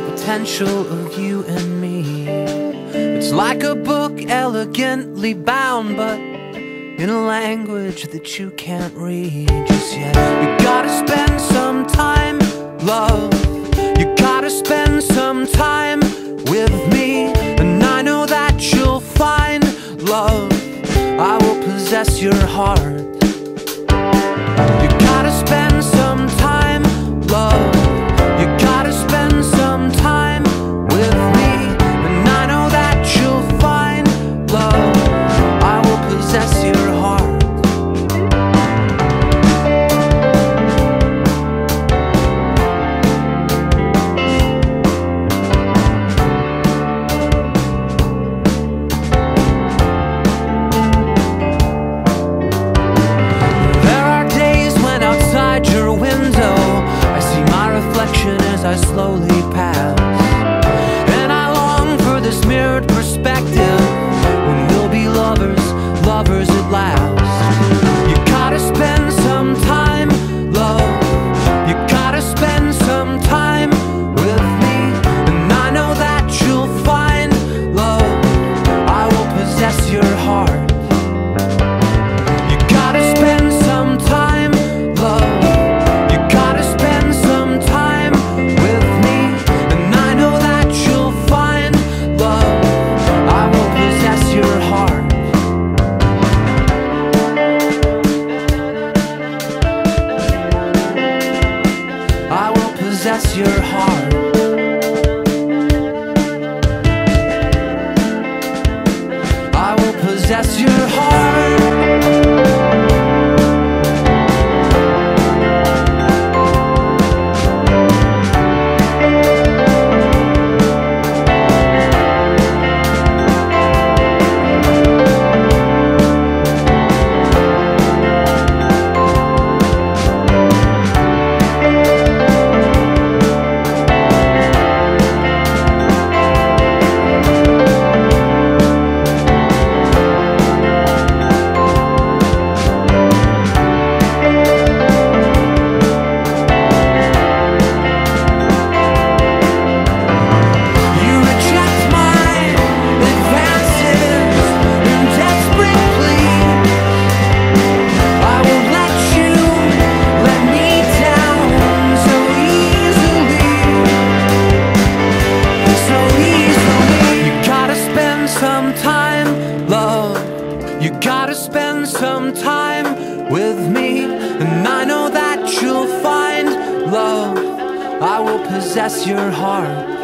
potential of you and me. It's like a book elegantly bound, but in a language that you can't read just yet. You gotta spend some time, love. You gotta spend some time with me, and I know that you'll find, love, I will possess your heart. You gotta spend some time, love. You gotta spend some time with me, and I know that you'll find, love, I will possess your heart. I slowly pass, and I long for this mirrored perspective when we'll be lovers, lovers at last. You gotta spend some time, love. You gotta spend some time with me, and I know that you'll find, love, I will possess your heart. You gotta spend some time, love. You gotta spend some time with me, and I know that you'll find, love, I will possess your heart. I will possess your heart. I will possess your heart. You gotta spend some time with me, and I know that you'll find, love, I will possess your heart.